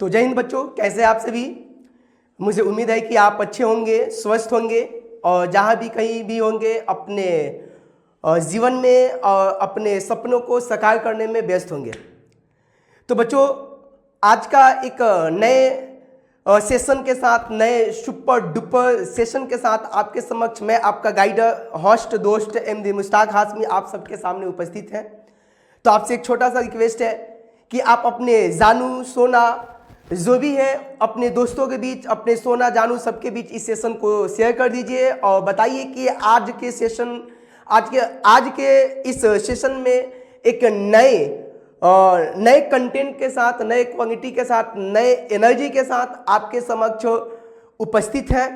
तो जय हिंद बच्चों, कैसे आप सभी। मुझे उम्मीद है कि आप अच्छे होंगे, स्वस्थ होंगे और जहाँ भी कहीं भी होंगे अपने जीवन में और अपने सपनों को साकार करने में व्यस्त होंगे। तो बच्चों, आज का एक नए सेशन के साथ, नए सुपर डुपर सेशन के साथ आपके समक्ष मैं आपका गाइडर, होस्ट, दोस्त MD मुश्ताक हाशमी आप सबके सामने उपस्थित है। तो आपसे एक छोटा सा रिक्वेस्ट है कि आप अपने जानू, सोना जो भी है अपने दोस्तों के बीच, अपने सोना, जानू सबके बीच इस सेशन को शेयर कर दीजिए और बताइए कि आज के इस सेशन में एक नए कंटेंट के साथ, नए क्वालिटी के साथ, नए एनर्जी के साथ आपके समक्ष उपस्थित है,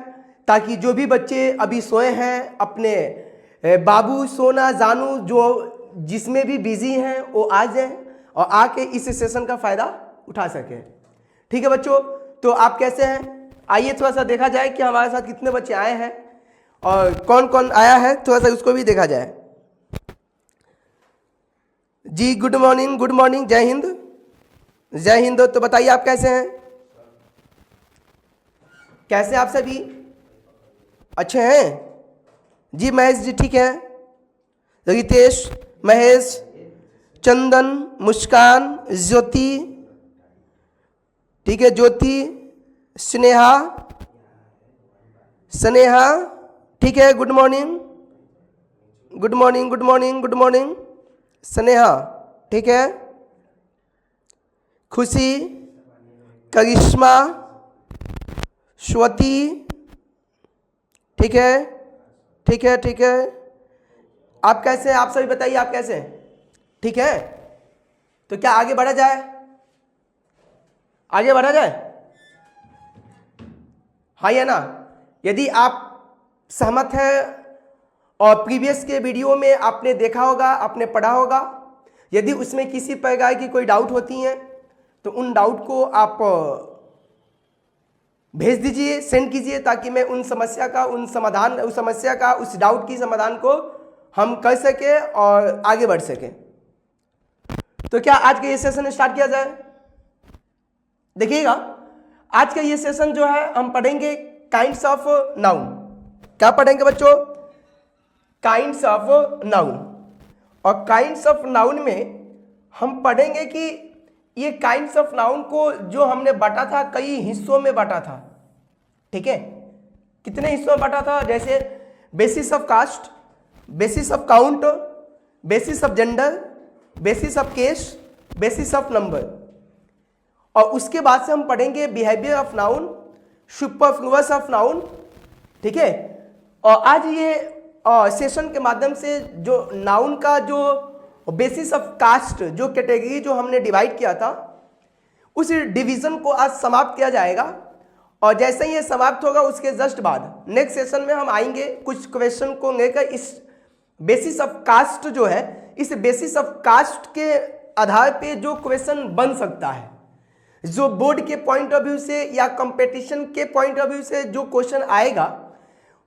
ताकि जो भी बच्चे अभी सोए हैं अपने बाबू, सोना, जानू जो जिसमें भी बिजी हैं वो आ जाएं और आके इस सेशन का फायदा उठा सकें। ठीक है बच्चों, तो आप कैसे हैं? आइए थोड़ा सा देखा जाए कि हमारे साथ कितने बच्चे आए हैं और कौन कौन आया है, थोड़ा सा उसको भी देखा जाए। जी गुड मॉर्निंग, जय हिंद, जय हिंद। तो बताइए आप कैसे हैं? कैसे आप सभी अच्छे हैं? जी महेश जी ठीक है, रितेश, महेश, चंदन, मुस्कान, ज्योति, ठीक है, ज्योति, स्नेहा, ठीक है, गुड मॉर्निंग स्नेहा, ठीक है, खुशी, करिश्मा, स्वती, ठीक है। आप कैसे हैं? आप सभी बताइए आप कैसे हैं? ठीक है, तो क्या आगे बढ़ा जाए? हाँ या ना? यदि आप सहमत हैं और प्रीवियस के वीडियो में आपने देखा होगा, आपने पढ़ा होगा, यदि उसमें किसी प्रकार की कोई डाउट होती हैं तो उन डाउट को आप भेज दीजिए, सेंड कीजिए, ताकि मैं उस डाउट की समाधान को हम कर सके और आगे बढ़ सके। तो क्या आज का ये सेशन स्टार्ट किया जाए? देखिएगा, आज का ये सेशन जो है हम पढ़ेंगे काइंड्स ऑफ नाउन। क्या पढ़ेंगे बच्चों? Kinds of noun. और काइंड्स ऑफ नाउन में हम पढ़ेंगे कि ये काइंड्स ऑफ नाउन को जो हमने बांटा था, कई हिस्सों में बांटा था। ठीक है, कितने हिस्सों में बांटा था? जैसे basis of caste, basis of count, basis of gender, basis of case, basis of number. और उसके बाद से हम पढ़ेंगे behaviour of noun, superfluous of noun. ठीक है, और आज ये सेशन के माध्यम से जो नाउन का जो बेसिस ऑफ कास्ट, जो कैटेगरी जो हमने डिवाइड किया था, उस डिवीजन को आज समाप्त किया जाएगा। और जैसे ही ये समाप्त होगा उसके जस्ट बाद नेक्स्ट सेशन में हम आएंगे कुछ क्वेश्चन को लेकर। इस बेसिस ऑफ कास्ट जो है, इस बेसिस ऑफ कास्ट के आधार पे जो क्वेश्चन बन सकता है, जो बोर्ड के पॉइंट ऑफ व्यू से या कंपटीशन के पॉइंट ऑफ व्यू से जो क्वेश्चन आएगा,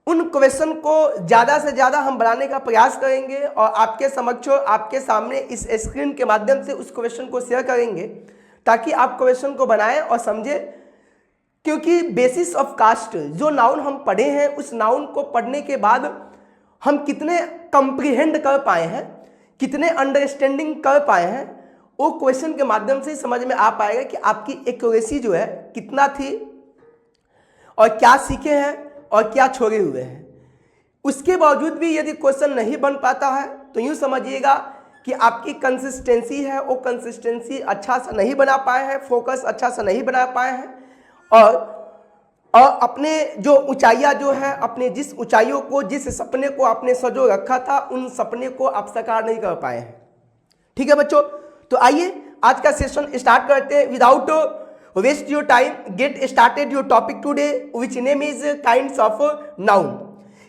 उन क्वेश्चन को ज़्यादा से ज़्यादा हम बनाने का प्रयास करेंगे और आपके समक्ष, आपके सामने इस स्क्रीन के माध्यम से उस क्वेश्चन को शेयर करेंगे, ताकि आप क्वेश्चन को बनाएं और समझें। क्योंकि बेसिस ऑफ कास्ट जो नाउन हम पढ़े हैं, उस नाउन को पढ़ने के बाद हम कितने कंप्रीहेंड कर पाए हैं, कितने अंडरस्टैंडिंग कर पाए हैं, वो क्वेश्चन के माध्यम से समझ में आ पाएगा कि आपकी एक्यूरेसी जो है कितना थी और क्या सीखे हैं और क्या छोड़े हुए हैं। उसके बावजूद भी यदि क्वेश्चन नहीं बन पाता है तो यूँ समझिएगा कि आपकी कंसिस्टेंसी है, वो कंसिस्टेंसी अच्छा सा नहीं बना पाए हैं, फोकस अच्छा सा नहीं बना पाए हैं, और अपने जो ऊंचाइयाँ जो है, अपने जिस ऊंचाइयों को, जिस सपने को आपने सजो रखा था, उन सपने को आप साकार नहीं कर पाए हैं। ठीक है बच्चों, तो आइए आज का सेशन स्टार्ट करते हैं। Without waste your time, get started your topic today, which name is kinds of noun.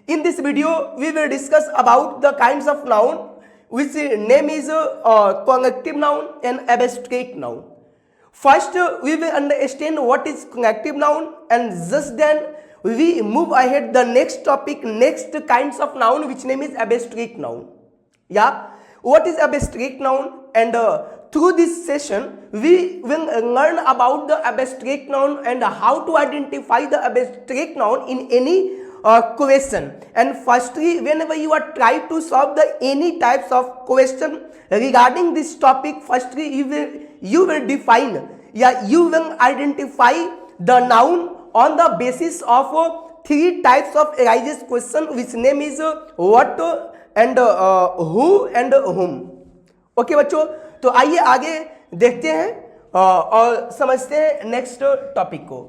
In this video we will discuss about the kinds of noun, which name is collective noun and abstract noun. First, we will understand what is connective noun, and just then we move ahead the next topic, next kinds of noun, which name is abstract noun. Yeah, what is abstract noun and through this session we will learn about the abstract noun and how to identify the abstract noun in any question. And firstly, whenever you are trying to solve the any types of question regarding this topic, firstly you will define, you will identify the noun on the basis of three types of arises question, which name is what and who and whom. Okay बच्चों, तो आइए आगे देखते हैं और समझते हैं next topic को।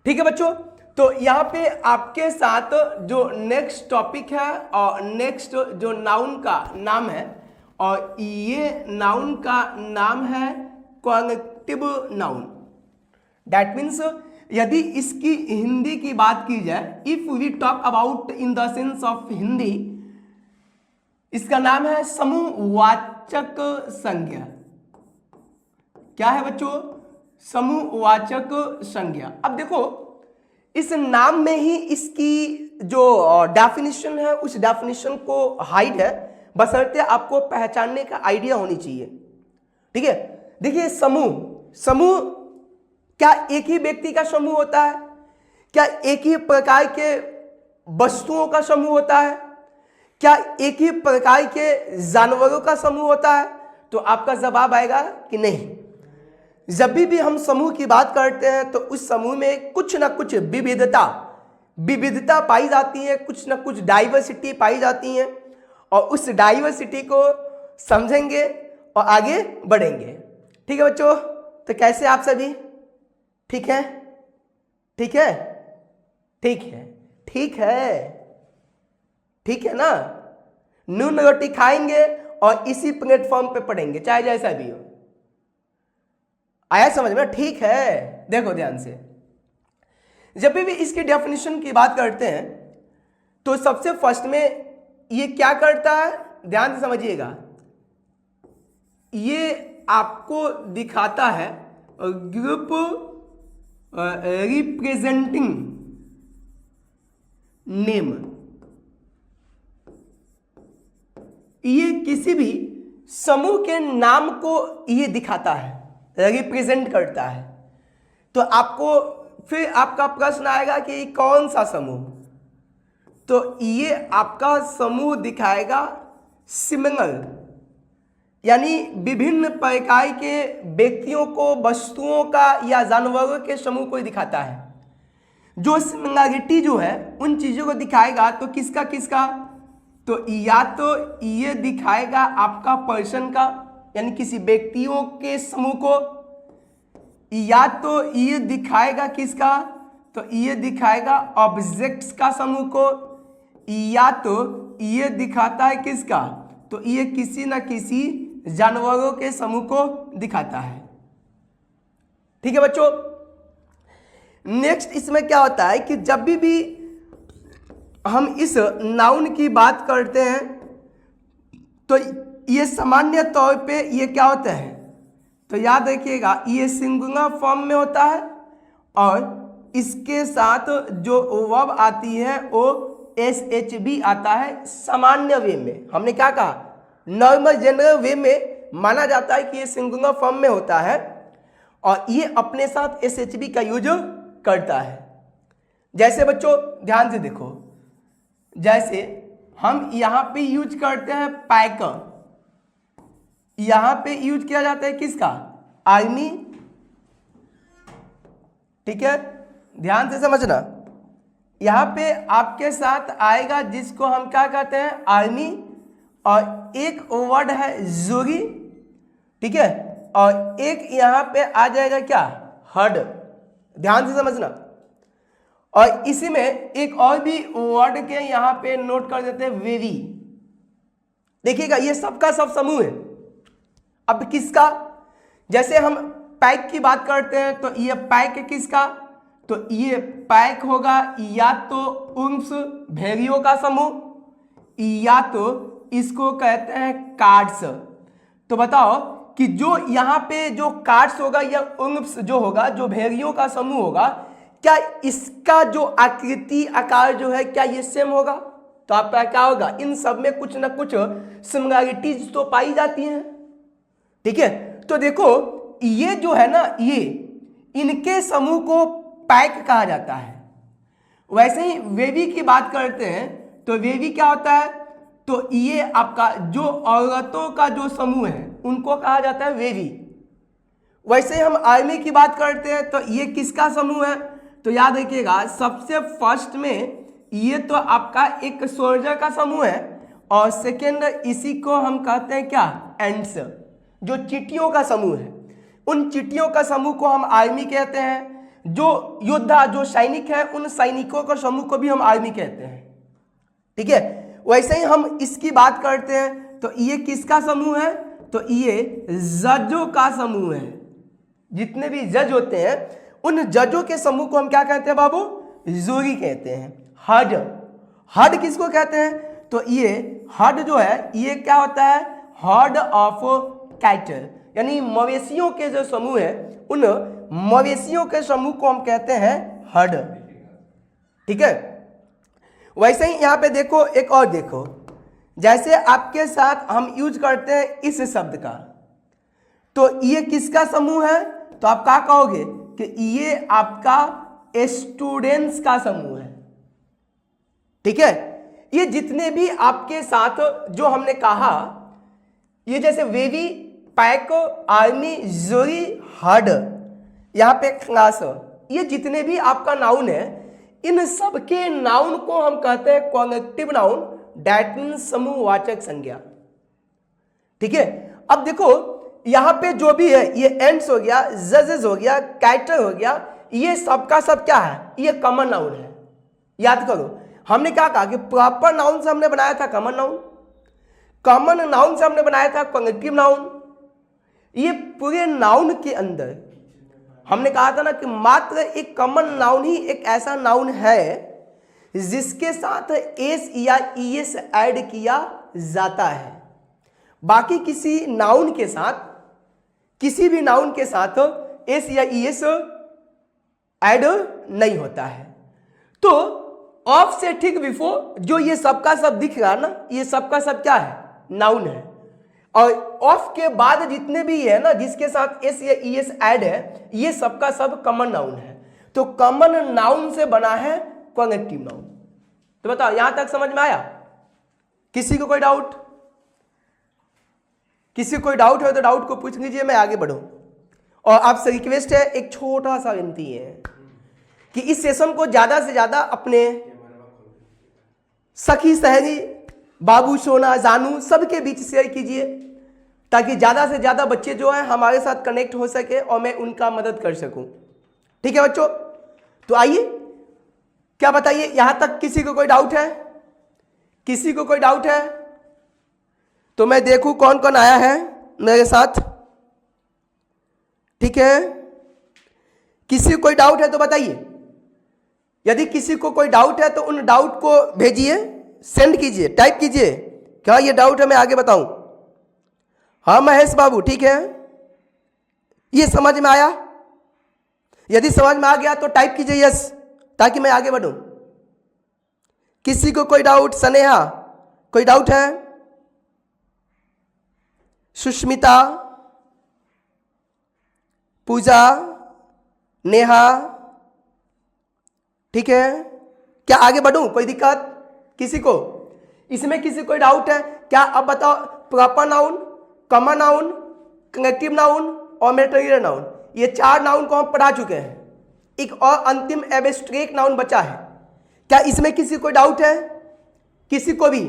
ठीक है बच्चों, तो यहाँ पे आपके साथ जो नेक्स्ट टॉपिक है और नेक्स्ट जो नाउन का नाम है, और ये नाउन का नाम है कॉन्जेक्टिव नाउन। दैट मीन्स यदि इसकी हिंदी की बात की जाए, if we talk about in the sense of Hindi, इसका नाम है समूहवाचक संज्ञा। क्या है बच्चों? समूहवाचक संज्ञा। अब देखो, इस नाम में ही इसकी जो डेफिनेशन है उस डेफिनेशन को हाइड है, बशर्ते आपको पहचानने का आइडिया होनी चाहिए। ठीक है, देखिए समूह क्या एक ही व्यक्ति का समूह होता है? क्या एक ही प्रकार के वस्तुओं का समूह होता है? क्या एक ही प्रकार के जानवरों का समूह होता है? तो आपका जवाब आएगा कि नहीं। जब भी हम समूह की बात करते हैं तो उस समूह में कुछ ना कुछ विविधता पाई जाती है, कुछ ना कुछ डाइवर्सिटी पाई जाती है, और उस डाइवर्सिटी को समझेंगे और आगे बढ़ेंगे। ठीक है बच्चों, तो कैसे आप सभी? ठीक है, ठीक है, ठीक है, ठीक है, ठीक है ना? नून रोटी खाएंगे और इसी प्लेटफॉर्म पे पढ़ेंगे, चाहे जैसा भी हो। आया समझ में? ठीक है, देखो ध्यान से, जब भी इसकी डेफिनेशन की बात करते हैं तो सबसे फर्स्ट में ये क्या करता है, ध्यान से समझिएगा। ये आपको दिखाता है ग्रुप रिप्रेजेंटिंग नेम। ये किसी भी समूह के नाम को ये दिखाता है, रिप्रेजेंट करता है। तो आपको फिर आपका प्रश्न आएगा कि ये कौन सा समूह? तो ये आपका समूह दिखाएगा सिमिलर, यानी विभिन्न प्रकार के व्यक्तियों को, वस्तुओं का या जानवरों के समूह को दिखाता है। जो सिमिलरिटी जो है उन चीजों को दिखाएगा। तो किसका किसका? तो या तो ये दिखाएगा आपका पर्सन का, यानी किसी व्यक्तियों के समूह को, या तो ये दिखाएगा किसका? तो ये दिखाएगा ऑब्जेक्ट्स का समूह को, या तो ये दिखाता है किसका? तो ये किसी न किसी जानवरों के समूह को दिखाता है। ठीक है बच्चों, नेक्स्ट इसमें क्या होता है कि जब भी हम इस नाउन की बात करते हैं तो ये सामान्य तौर पे ये क्या होता है? तो याद रखिएगा, ये सिंगुलर फॉर्म में होता है और इसके साथ जो वर्ब आती है वो SHB आता है सामान्य वे में। हमने क्या कहा? नॉर्मल जनरल वे में माना जाता है कि ये सिंगुलर फॉर्म में होता है और ये अपने साथ SHB का यूज करता है। जैसे बच्चों ध्यान से देखो, जैसे हम यहाँ पे यूज करते हैं पैकर, यहाँ पे यूज किया जाता है किसका? आर्मी। ठीक है, ध्यान से समझना, यहाँ पे आपके साथ आएगा जिसको हम क्या कहते हैं? आर्मी, और एक वर्ड है जोगी। ठीक है, और एक यहाँ पे आ जाएगा क्या? हर्ड। ध्यान से समझना, और इसी में एक और भी वर्ड के यहाँ पे नोट कर देते हैं, वेरी। देखिएगा, ये सबका सब समूह है। अब किसका? जैसे हम पैक की बात करते हैं तो ये पैक है किसका? तो ये पैक होगा या तो उम्स भेड़ियों का समूह, या तो इसको कहते हैं कार्ड्स। तो बताओ कि जो यहाँ पे जो कार्ड्स होगा या उम्स जो होगा, जो भेड़ियों का समूह होगा, क्या इसका जो आकृति आकार जो है क्या ये सेम होगा? तो आपका क्या होगा? इन सब में कुछ ना कुछ सिमिलरिटीज तो पाई जाती हैं। ठीक है, तो देखो ये जो है ना, ये इनके समूह को पैक कहा जाता है। वैसे ही वेवी की बात करते हैं तो वेवी क्या होता है, तो ये आपका जो औरतों का जो समूह है उनको कहा जाता है वेवी। वैसे हम आर्मी की बात करते हैं तो ये किसका समूह है, तो याद रखिएगा सबसे फर्स्ट में ये तो आपका एक सोल्जर का समूह है, और सेकेंड इसी को हम कहते हैं क्या, एंड्स, जो चींटियों का समूह है। उन चींटियों का समूह को हम आर्मी कहते हैं। जो योद्धा, जो सैनिक है, उन सैनिकों का समूह को भी हम आर्मी कहते हैं। ठीक है, वैसे ही हम इसकी बात करते हैं तो ये किसका समूह है, तो ये जजों का समूह है। जितने भी जज होते हैं उन जजों के समूह को हम क्या कहते हैं बाबू, जूरी कहते हैं। हर्ड, हर्ड किसको कहते हैं, तो ये हर्ड जो है ये क्या होता है, हर्ड ऑफ कैटल, यानी मवेशियों के जो समूह है उन मवेशियों के समूह को हम कहते हैं हर्ड। ठीक है, वैसे ही यहां पे देखो एक और देखो, जैसे आपके साथ हम यूज करते हैं इस शब्द का, तो ये किसका समूह है, तो आप क्या कहोगे कि ये आपका स्टूडेंट्स का समूह है। ठीक है, ये जितने भी आपके साथ जो हमने कहा, ये जैसे वेवी, पैक, आर्मी, जोरी, हर्ड, यहाँ पे क्लास, ये जितने भी आपका नाउन है इन सब के नाउन को हम कहते हैं कॉलेक्टिव नाउन, दैट मीन्स समूहवाचक संज्ञा। ठीक है, अब देखो यहां पे जो भी है, ये एंड्स हो गया, जजेस हो गया, कैटर हो गया, ये सबका सब क्या है, ये कॉमन नाउन है। याद करो हमने क्या कहा कि प्रॉपर नाउन से हमने बनाया था कॉमन नाउन, कॉमन नाउन से हमने बनाया था कॉलेक्टिव नाउन। ये पूरे नाउन के अंदर हमने कहा था ना कि मात्र एक कॉमन नाउन ही एक ऐसा नाउन है जिसके साथ एस या ईएस ऐड किया जाता है। बाकी किसी नाउन के साथ, किसी भी नाउन के साथ एस या ईएस ऐड नहीं होता है। तो ऑफ से ठीक बिफोर जो ये सबका सब दिख रहा है ना, ये सबका सब क्या है, नाउन है। और ऑफ के बाद जितने भी है ना जिसके साथ एस या ईएस ऐड है, ये सबका सब कॉमन नाउन है। तो कॉमन नाउन से बना है कॉलेक्टिव नाउन। तो बताओ यहां तक समझ में आया? किसी को कोई डाउट? किसी को कोई डाउट हो तो डाउट को पूछ लीजिए, मैं आगे बढ़ूं। और आपसे रिक्वेस्ट है, एक छोटा सा विनती है कि इस सेशन को ज्यादा से ज्यादा अपने सखी सहेली, बाबू, सोना, जानू सबके बीच शेयर कीजिए, ताकि ज्यादा से ज्यादा बच्चे जो है हमारे साथ कनेक्ट हो सके और मैं उनका मदद कर सकूं। ठीक है बच्चों, तो आइए, क्या बताइए यहां तक किसी को कोई डाउट है? किसी को कोई डाउट है तो मैं देखूं कौन कौन आया है मेरे साथ। ठीक है, किसी को कोई डाउट है तो बताइए। यदि किसी को कोई डाउट है तो उन डाउट को भेजिए, सेंड कीजिए, टाइप कीजिए, क्या ये डाउट है मैं आगे बताऊं। हाँ महेश बाबू, ठीक है, ये समझ में आया? यदि समझ में आ गया तो टाइप कीजिए यस, ताकि मैं आगे बढ़ूं। किसी को कोई डाउट? स्नेहा, कोई डाउट है? सुष्मिता, पूजा, नेहा, ठीक है, क्या आगे बढ़ूं? कोई दिक्कत किसी को? इसमें किसी कोई डाउट है क्या? अब बताओ, proper noun, common noun, connective noun और मेटेरियल नाउन, ये चार नाउन को हम पढ़ा चुके हैं। एक और अंतिम एब्स्ट्रैक्ट नाउन बचा है। क्या इसमें किसी को डाउट है? किसी को भी?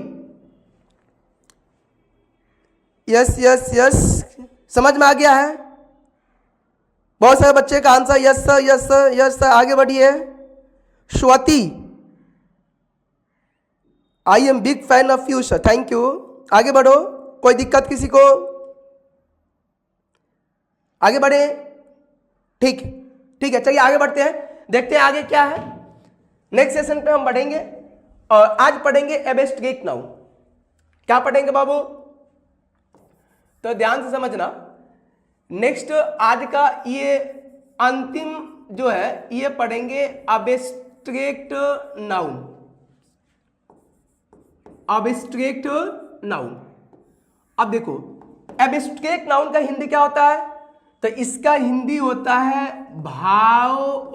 यस यस यस, समझ में आ गया है? बहुत सारे बच्चे का answer yes sir, yes sir, yes sir. आगे बढ़िए। Swati, I am big fan of you sir, thank you. आगे बढ़ो, कोई दिक्कत किसी को? आगे बढ़े? ठीक, ठीक है, चलिए आगे बढ़ते हैं, देखते हैं आगे क्या है। नेक्स्ट सेशन पे हम बढ़ेंगे और आज पढ़ेंगे एब्स्ट्रैक्ट नाउन। क्या पढ़ेंगे बाबू? तो ध्यान से समझना। नेक्स्ट आज का ये अंतिम जो है ये पढ़ेंगे एब्स्ट्रैक्ट नाउन। Abstract noun. अब देखो एब्स्ट्रैक्ट नाउन का हिंदी क्या होता है? तो इसका हिंदी होता है भाववाचक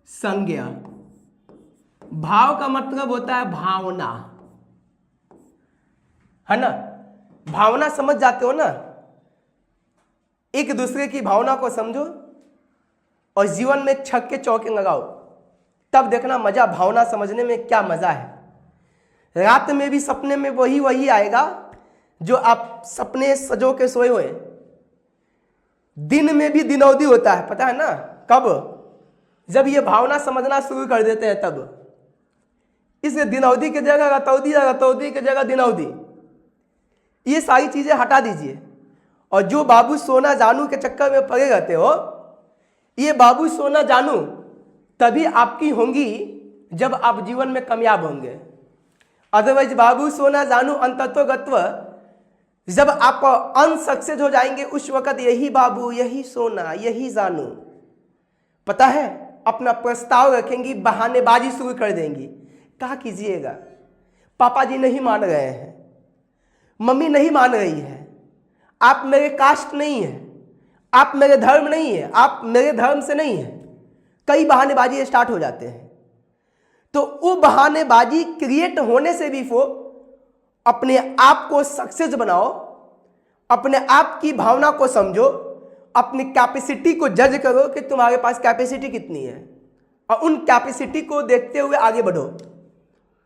संज्ञा। भाव का मतलब होता है भावना, है ना? भावना समझ जाते हो ना? एक दूसरे की भावना को समझो और जीवन में छक के चौके लगाओ, तब देखना मजा, भावना समझने में क्या मजा है। रात में भी सपने में वही आएगा जो आप सपने सजो के सोए हुए। दिन में भी दिनौदी होता है, पता है ना? कब? जब ये भावना समझना शुरू कर देते हैं तब। इसलिए दिनौदी की जगह रतौदी, रतौदी की जगह दिनौदी, ये सारी चीजें हटा दीजिए। और जो बाबू सोना जानू के चक्कर में पड़े रहते हो, ये बाबू सोना जानू तभी आपकी होंगी जब आप जीवन में कामयाब होंगे। अदरवाइज बाबू सोना जानू अंततोगत्व जब आप अनसक्सेस हो जाएंगे, उस वक्त यही बाबू, यही सोना, यही जानू, पता है, अपना प्रस्ताव रखेंगी, बहानेबाजी शुरू कर देंगी। क्या कीजिएगा, पापा जी नहीं मान रहे हैं, मम्मी नहीं मान रही है, आप मेरे कास्ट नहीं है, आप मेरे धर्म नहीं है, आप मेरे धर्म से नहीं है। कई बहानेबाजी स्टार्ट हो जाते हैं। तो वो बहानेबाजी क्रिएट होने से भी वो अपने आप को सक्सेस बनाओ, अपने आप की भावना को समझो, अपनी कैपेसिटी को जज करो कि तुम्हारे पास कैपेसिटी कितनी है, और उन कैपेसिटी को देखते हुए आगे बढ़ो,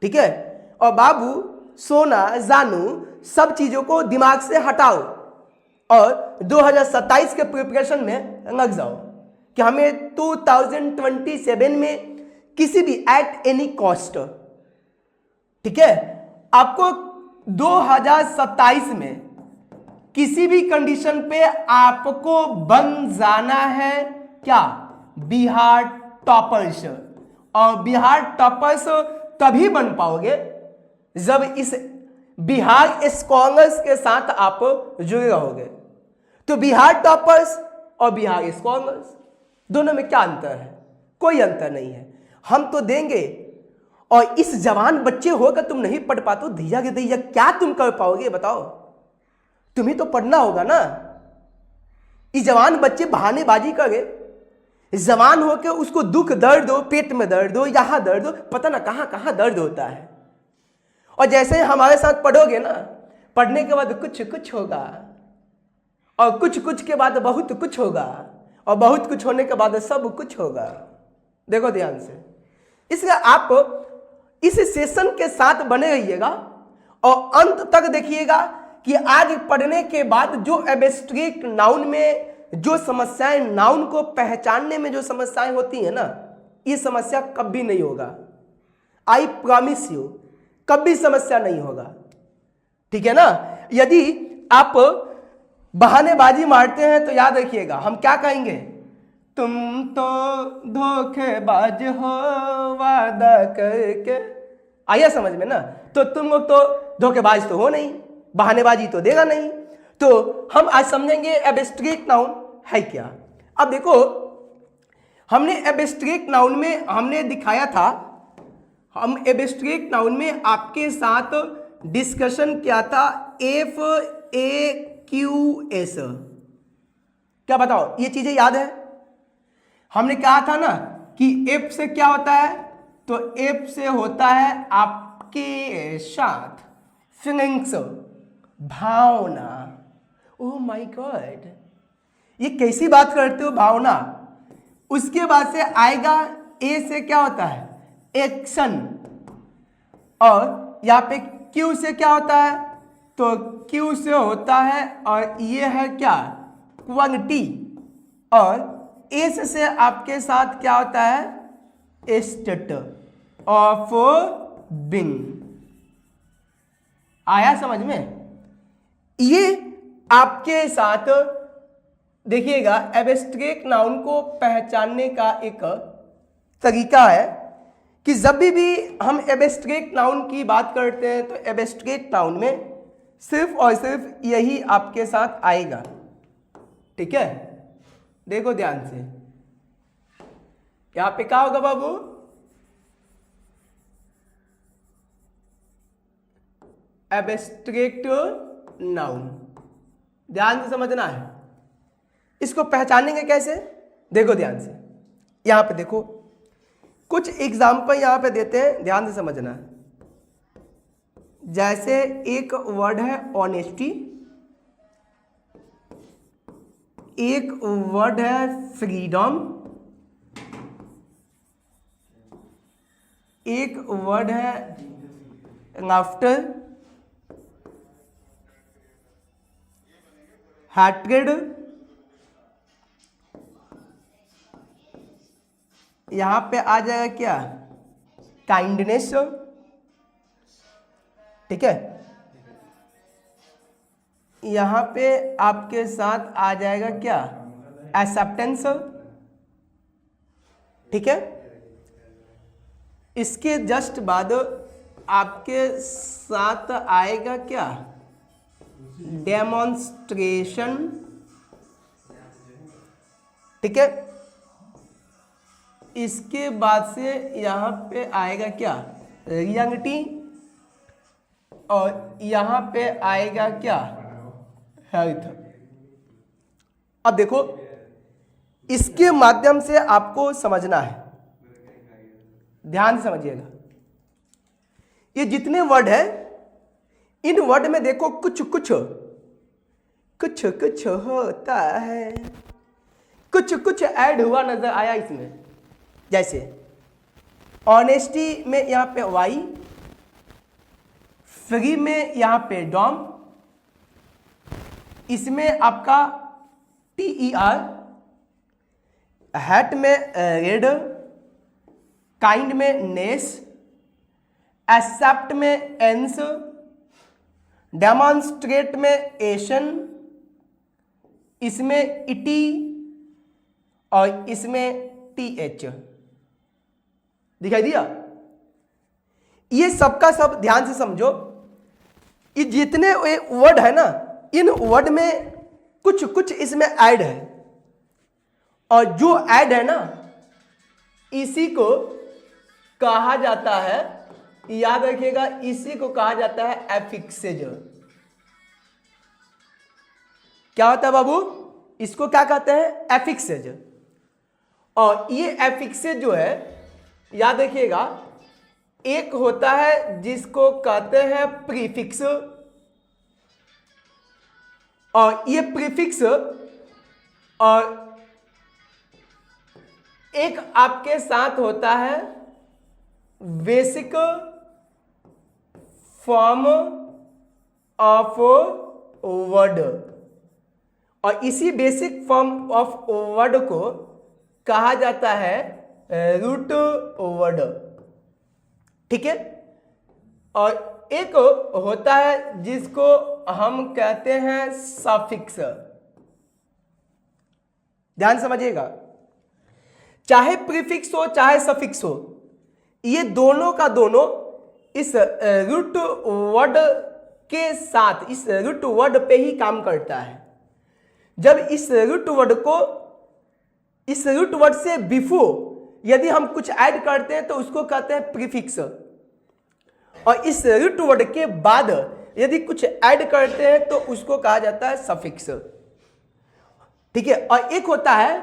ठीक है? और बाबू सोना जानू सब चीजों को दिमाग से हटाओ और 2027 के प्रिपरेशन में लग जाओ कि हमें 2027 में किसी भी एट एनी कॉस्ट, ठीक है, आपको 2027 में किसी भी कंडीशन पे आपको बन जाना है क्या? बिहार टॉपर्स। और बिहार टॉपर्स तभी बन पाओगे जब इस बिहार स्कॉलर्स के साथ आप जुड़े रहोगे। तो बिहार टॉपर्स और बिहार स्कॉलर्स दोनों में क्या अंतर है? कोई अंतर नहीं है। हम तो देंगे, और इस जवान बच्चे होकर तुम नहीं पढ़ पाते हो, दैया के दैया क्या तुम कर पाओगे बताओ? तुम्हें तो पढ़ना होगा ना। ये जवान बच्चे बहानेबाजी करे, जवान होकर उसको दुख दर्द हो, पेट में दर्द हो, यहां दर्द हो, पता ना कहां कहां दर्द होता है। और जैसे हमारे साथ पढ़ोगे ना, पढ़ने के बाद कुछ कुछ होगा, और कुछ कुछ के बाद बहुत कुछ होगा, और बहुत कुछ होने के बाद सब कुछ होगा। देखो ध्यान से, इसलिए आप इस सेशन के साथ बने रहिएगा और अंत तक देखिएगा कि आज पढ़ने के बाद जो एब्स्ट्रैक्ट नाउन में जो समस्याएं, नाउन को पहचानने में जो समस्याएं होती है ना, ये समस्या कभी नहीं होगा। आई प्रॉमिस यू, कभी समस्या नहीं होगा, ठीक है ना? यदि आप बहानेबाजी मारते हैं तो याद रखिएगा, हम क्या कहेंगे? तुम तो धोखेबाज हो वादा करके। आइए समझ में ना? तो तुम लोग तो धोखेबाज तो हो नहीं, बहानेबाजी तो देगा नहीं। तो हम आज समझेंगे एब्स्ट्रैक्ट नाउन है क्या। अब देखो, हमने एब्स्ट्रैक्ट नाउन में हमने दिखाया था, हम एब्स्ट्रैक्ट नाउन में आपके साथ डिस्कशन किया था FAQS। क्या बताओ, ये चीजें याद है? हमने कहा था ना कि F से क्या होता है? तो F से होता है आपके साथ फीलिंग्स, भावना। ओह माय गॉड, ये कैसी बात करते हो, भावना। उसके बाद से आएगा A से क्या होता है? एक्शन। और यहाँ पे Q से क्या होता है? तो Q से होता है, और ये है क्या? क्वांटिटी। और S से आपके साथ क्या होता है? State of being. आया समझ में? ये आपके साथ देखिएगा, एब्स्ट्रैक्ट नाउन को पहचानने का एक तरीका है कि जब भी हम एब्स्ट्रैक्ट नाउन की बात करते हैं तो एब्स्ट्रैक्ट नाउन में सिर्फ और सिर्फ यही आपके साथ आएगा, ठीक है? देखो ध्यान से, यहां पे क्या होगा बाबू? Abstract noun. ध्यान से समझना है। इसको पहचानेंगे कैसे? देखो ध्यान से, यहां पे देखो कुछ एग्जाम्पल यहां पे देते हैं, ध्यान से समझना है। जैसे एक वर्ड है ऑनेस्टी, एक वर्ड है फ्रीडम, एक वर्ड है लाफ्टर, हैट्रेड, यहां पे आ जाएगा क्या? काइंडनेस। ठीक है, यहां पे आपके साथ आ जाएगा क्या? एक्सेप्टेंस। ठीक है, इसके जस्ट बाद आपके साथ आएगा क्या? डेमोन्स्ट्रेशन। ठीक है, इसके बाद से यहां पे आएगा क्या? रियलिटी। और यहां पे आएगा क्या? हेल्थ। अब देखो, इसके माध्यम से आपको समझना है, ध्यान से समझिएगा। ये जितने वर्ड है, इन वर्ड में देखो कुछ कुछ कुछ कुछ होता है, कुछ कुछ ऐड हुआ नजर आया इसमें। जैसे ऑनेस्टी में यहां पे वाई, फ्री में यहां पे डॉम, इसमें आपका TER, हैट में रेड, काइंड में नेस, एक्सेप्ट में एंस, डेमोन्स्ट्रेट में एशन, इसमें इटी और इसमें TH। दिखाई दिया? ये सबका सब ध्यान से समझो। ये जितने वर्ड है ना, इन वर्ड में कुछ कुछ इसमें ऐड है, और जो ऐड है ना, इसी को कहा जाता है, याद रखिएगा, इसी को कहा जाता है एफिक्सेज। क्या होता है बाबू? इसको क्या कहते हैं? एफिक्सेज। और ये एफिक्सेज जो है, याद रखिएगा, एक होता है जिसको कहते हैं प्रीफिक्स, और ये प्रीफिक्स, और एक आपके साथ होता है बेसिक फॉर्म ऑफ वर्ड, और इसी बेसिक फॉर्म ऑफ वर्ड को कहा जाता है रूट वर्ड। ठीक है, और एक होता है जिसको हम कहते हैं सफिक्स। ध्यान समझिएगा, चाहे प्रीफिक्स हो चाहे सफिक्स हो, ये दोनों का दोनों इस रूट वर्ड के साथ, इस रूट वर्ड पे ही काम करता है। जब इस रूट वर्ड को, इस रूट वर्ड से बिफोर यदि हम कुछ ऐड करते हैं तो उसको कहते हैं प्रीफिक्स, और इस रूट वर्ड के बाद यदि कुछ ऐड करते हैं तो उसको कहा जाता है सफिक्स। ठीक है, और एक होता है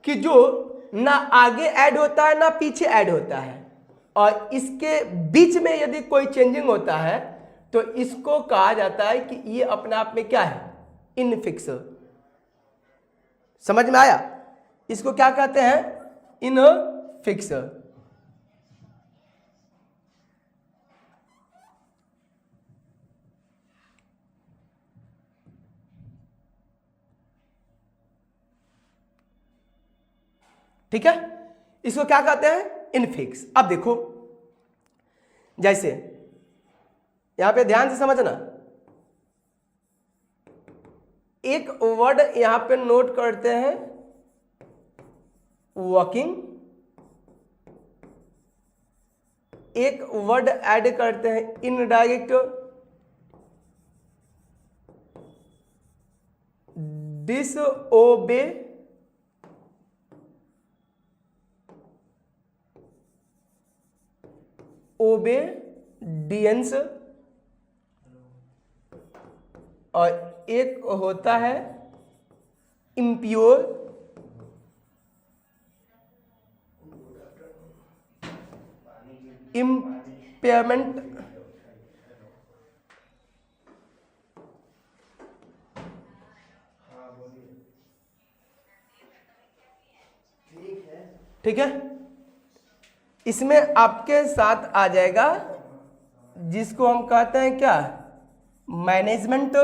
कि जो ना आगे ऐड होता है ना पीछे ऐड होता है, और इसके बीच में यदि कोई चेंजिंग होता है तो इसको कहा जाता है कि ये अपने आप में क्या है? इनफिक्स। समझ में आया? इसको क्या कहते हैं? इनफिक्स। ठीक है, इसको क्या कहते हैं? इनफिक्स। अब देखो, जैसे यहां पे ध्यान से समझना, एक वर्ड यहां पे नोट करते हैं वॉकिंग, एक वर्ड ऐड करते हैं इनडायरेक्ट, डिसओबे, ओबेडियंस, और एक होता है इम्प्योर इम्पेयरमेंट ठीक है। इसमें आपके साथ आ जाएगा जिसको हम कहते हैं क्या, मैनेजमेंट।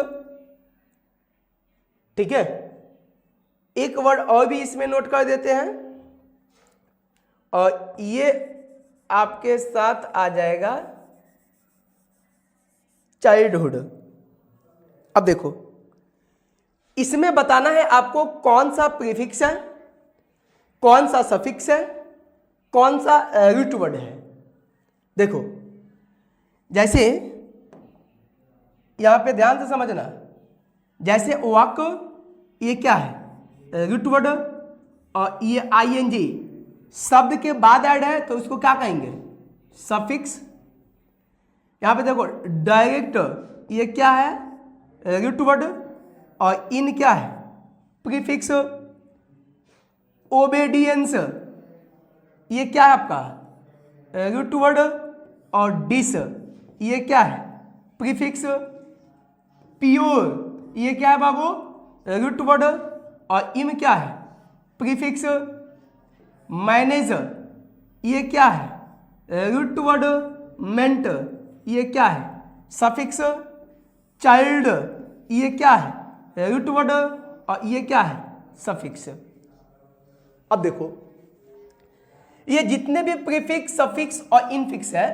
ठीक है, एक वर्ड और भी इसमें नोट कर देते हैं, और ये आपके साथ आ जाएगा चाइल्डहुड। अब देखो, इसमें बताना है आपको कौन सा प्रीफिक्स है, कौन सा सफिक्स है, कौन सा रूट वर्ड है। देखो, जैसे यहां पे ध्यान से समझना, जैसे वॉक, ये क्या है, रूट वर्ड, और ये आईएनजी शब्द के बाद ऐड है तो उसको क्या कहेंगे, सफिक्स। यहां पे देखो डायरेक्ट, ये क्या है, रूट वर्ड, और इन क्या है, प्रीफिक्स। ओबेडियंस, ये क्या है आपका, रूट वर्ड, और डिस, ये क्या है, प्रीफिक्स। प्योर, ये क्या है बाबू, रूट वर्ड, और इम क्या है, प्रीफिक्स। मैनेजर, ये क्या है, रूट वर्ड, मेंट, ये क्या है, सफिक्स। चाइल्ड, ये क्या है, रूट वर्ड, और ये क्या है, सफिक्स। अब देखो, ये जितने भी प्रीफिक्स, सफिक्स और इनफिक्स है,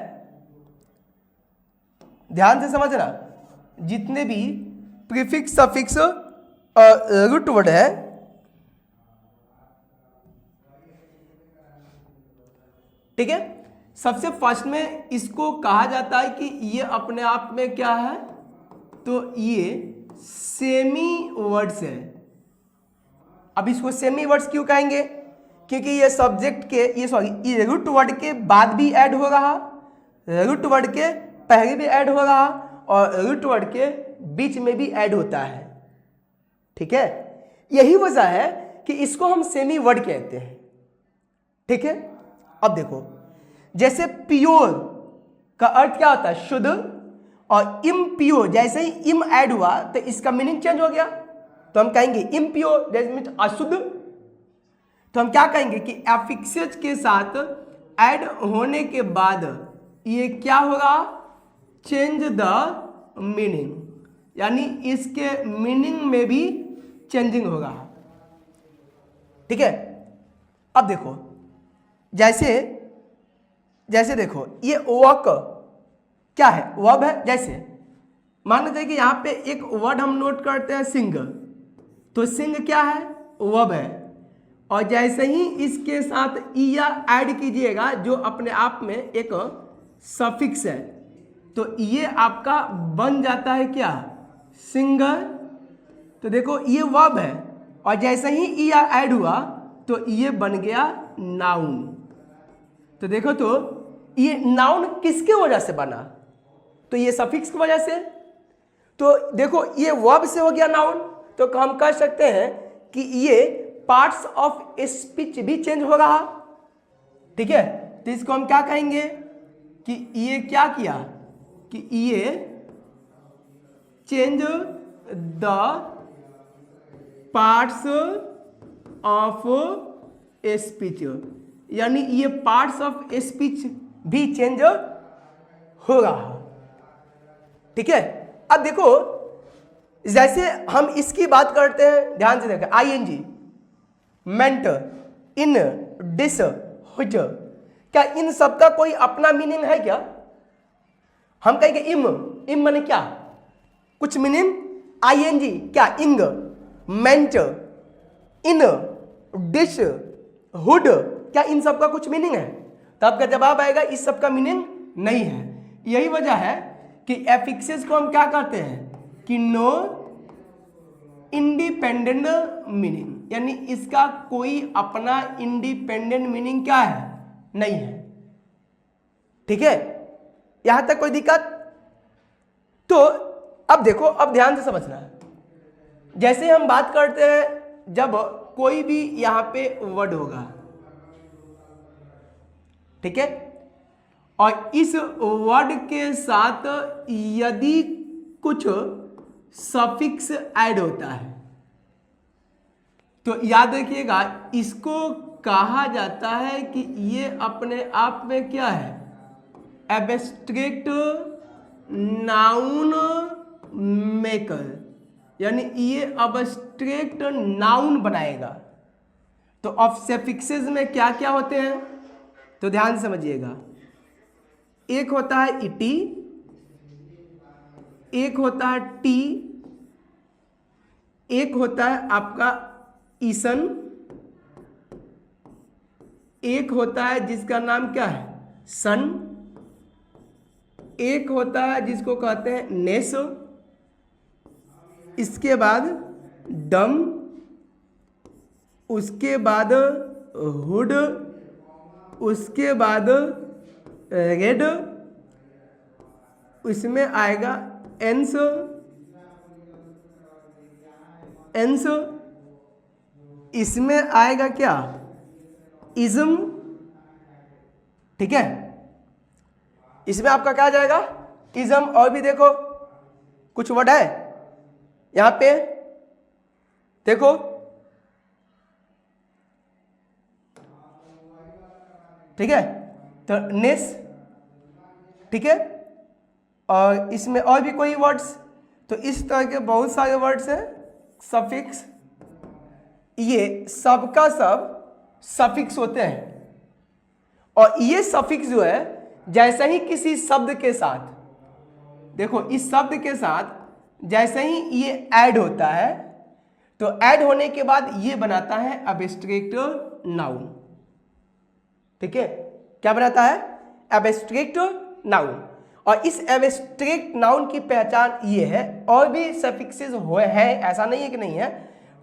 ध्यान से समझना, जितने भी प्रीफिक्स, सफिक्स और रूट वर्ड है, ठीक है, सबसे फर्स्ट में इसको कहा जाता है कि ये अपने आप में क्या है, तो ये सेमी वर्ड्स है। अब इसको सेमी वर्ड्स क्यों कहेंगे, क्योंकि ये सब्जेक्ट के, ये रूट वर्ड के बाद भी ऐड हो रहा, रूट वर्ड के पहले भी ऐड हो रहा, और रूट वर्ड के बीच में भी ऐड होता है। ठीक है, यही वजह है कि इसको हम सेमी वर्ड कहते हैं। ठीक है, अब देखो, जैसे प्योर का अर्थ क्या होता है, शुद्ध, और इम्प्योर, जैसे ही इम ऐड हुआ तो इसका मीनिंग चेंज हो गया, तो हम कहेंगे इम्प्योर, दैट मीन्स अशुद्ध। तो हम क्या कहेंगे कि एफिक्सेज के साथ ऐड होने के बाद ये क्या होगा, चेंज द मीनिंग, यानी इसके मीनिंग में भी चेंजिंग होगा। ठीक है, अब देखो, जैसे देखो, ये वॉक क्या है, वर्ब है। जैसे मान लेते हैं कि यहां पे एक वर्ड हम नोट करते हैं, सिंग, तो सिंग क्या है, वर्ब है, और जैसे ही इसके साथ ईया ऐड कीजिएगा जो अपने आप में एक सफिक्स है, तो ये आपका बन जाता है क्या, सिंगर। तो देखो ये वर्ब है, और जैसे ही ईया ऐड हुआ तो ये बन गया नाउन। तो देखो, तो ये नाउन किसके वजह से बना, तो ये सफिक्स की वजह से। तो देखो, ये वर्ब से हो गया नाउन, तो हम कह सकते हैं कि ये पार्ट्स ऑफ स्पीच भी चेंज हो रहा। ठीक है, तो इसको हम क्या कहेंगे कि ये क्या किया, कि ये change the parts of speech, यानी ये पार्ट्स ऑफ स्पीच भी चेंज हो रहा। ठीक है, अब देखो, जैसे हम इसकी बात करते हैं, ध्यान से देखें, आईएनजी, मेंट, इन, डिस, हुज, क्या इन सब का कोई अपना मीनिंग है क्या? हम कहेंगे इम माने क्या, कुछ मीनिंग, आईएनजी क्या, इंग, मेंट, इन, डिश, हुड, क्या इन सब का कुछ मीनिंग है? तो आपका जवाब आएगा इस सब का मीनिंग नहीं है। यही वजह है कि एफिक्सेस को हम क्या कहते हैं कि नो इंडिपेंडेंट मीनिंग, यानी इसका कोई अपना इंडिपेंडेंट मीनिंग क्या है, नहीं है। ठीक है, यहां तक कोई दिक्कत? तो अब देखो, अब ध्यान से समझना है, जैसे हम बात करते हैं जब कोई भी यहां पे वर्ड होगा, ठीक है, और इस वर्ड के साथ यदि कुछ सफिक्स ऐड होता है तो याद रखिएगा इसको कहा जाता है कि ये अपने आप में क्या है, एब्स्ट्रैक्ट नाउन मेकर, यानी ये एब्स्ट्रैक्ट नाउन बनाएगा। तो अब सफिक्सेस में क्या क्या होते हैं तो ध्यान समझिएगा, एक होता है इटी, एक होता है टी, एक होता है आपका ईसन, एक होता है जिसका नाम क्या है सन, एक होता है जिसको कहते हैं नेस, इसके बाद डम, उसके बाद हुड, उसके बाद रेड, इसमें आएगा एंस, एंस, इसमें आएगा क्या इज्म, ठीक है, इसमें आपका क्या आ जाएगा इज्म। और भी देखो कुछ वर्ड है यहां पे, देखो ठीक है, तो नेस, ठीक है, और इसमें और भी कोई वर्ड्स, तो इस तरह के बहुत सारे वर्ड्स हैं सफिक्स, ये सबका सब सफिक्स होते हैं। और ये सफिक्स जो है जैसे ही किसी शब्द के साथ, देखो इस शब्द के साथ जैसे ही ये ऐड होता है तो ऐड होने के बाद ये बनाता है एब्स्ट्रैक्ट नाउन, ठीक है, क्या बनाता है एब्स्ट्रैक्ट नाउन। और इस एब्स्ट्रैक्ट नाउन की पहचान ये है, और भी सफिक्सेस हुए हैं, ऐसा नहीं है कि नहीं है,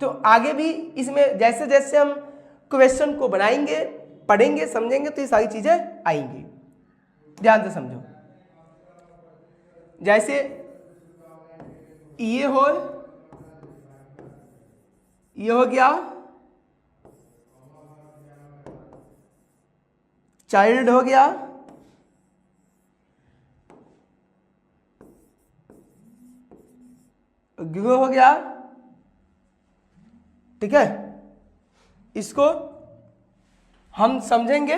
तो आगे भी इसमें जैसे जैसे हम क्वेश्चन को बनाएंगे, पढ़ेंगे, समझेंगे तो ये सारी चीजें आएंगी, ध्यान से समझो। जैसे ये हो गया चाइल्ड, हो गया ग्रो, हो गया, ठीक है, इसको हम समझेंगे,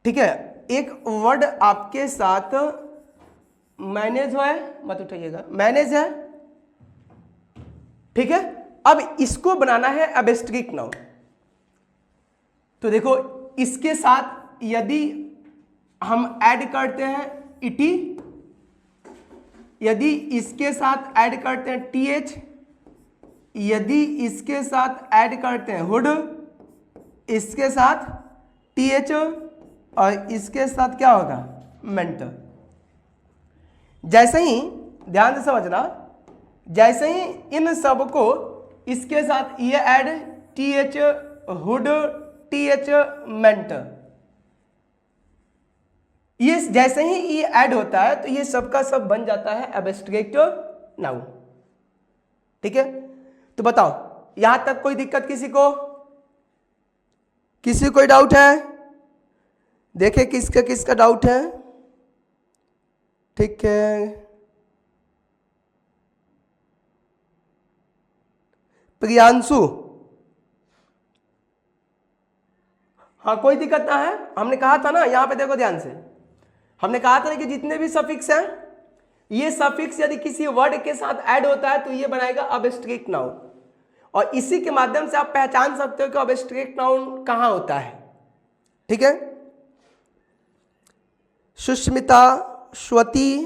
ठीक है। एक वर्ड आपके साथ मैनेज है, मत उठाइएगा, मैनेज है, ठीक है। अब इसको बनाना है एब्स्ट्रैक्ट नाउन। तो देखो इसके साथ यदि हम ऐड करते हैं इटी, यदि इसके साथ ऐड करते हैं टीएच, यदि इसके साथ ऐड करते हैं हुड, इसके साथ टीएच, और इसके साथ क्या होगा मेंटर। जैसे ही ध्यान से समझना, जैसे ही इन सब को इसके साथ ये add TH hood, TH mentor, ये जैसे ही ये ऐड होता है तो ये सबका सब बन जाता है एब्स्ट्रैक्ट नाउन, ठीक है। तो बताओ यहां तक कोई दिक्कत किसी को, किसी कोई डाउट है? देखे किसका किसका डाउट है, ठीक है। प्रियांशु, हाँ कोई दिक्कत ना है, हमने कहा था ना, यहां पे देखो ध्यान से, हमने कहा था ना कि जितने भी सफिक्स हैं, ये सफिक्स यदि किसी वर्ड के साथ ऐड होता है तो ये बनाएगा एब्स्ट्रैक्ट नाउन, और इसी के माध्यम से आप पहचान सकते हो कि एब्स्ट्रैक्ट नाउन कहां होता है, ठीक है। सुष्मिता, श्वती,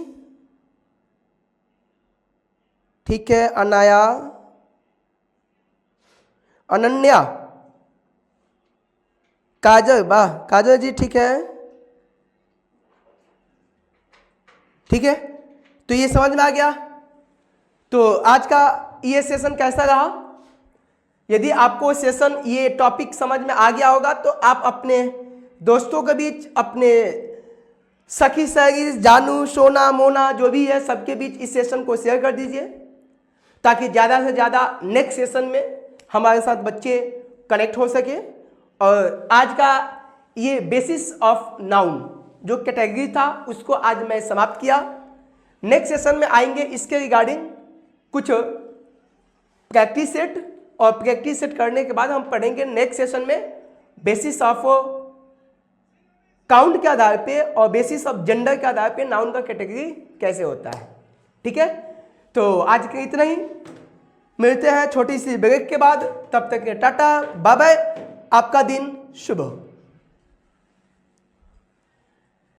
ठीक है, अनाया, अनन्या, काजल, वाह काजल जी, ठीक है, ठीक है। तो ये समझ में आ गया। तो आज का ये सेशन कैसा रहा? यदि आपको सेशन ये टॉपिक समझ में आ गया होगा तो आप अपने दोस्तों के बीच, अपने सखी सहेली, जानू, सोना, मोना जो भी है सबके बीच इस सेशन को शेयर कर दीजिए। ताकि ज़्यादा से ज़्यादा नेक्स्ट सेशन में हमारे साथ बच्चे कनेक्ट हो सके। और आज का ये बेसिस ऑफ नाउन जो कैटेगरी था उसको आज मैं समाप्त किया। नेक्स्ट सेशन में आएंगे इसके रिगार्डिंग कुछ प्रैक्टिस सेट, और प्रैक्टिस सेट करने के बाद हम पढ़ेंगे नेक्स्ट सेशन में बेसिस ऑफ काउंट के आधार पे और बेसिस ऑफ जेंडर के आधार पे नाउन का कैटेगरी कैसे होता है। ठीक है, तो आज के इतना ही, मिलते हैं छोटी सी ब्रेक के बाद। तब तक के टाटा बाय बाय, आपका दिन शुभ हो।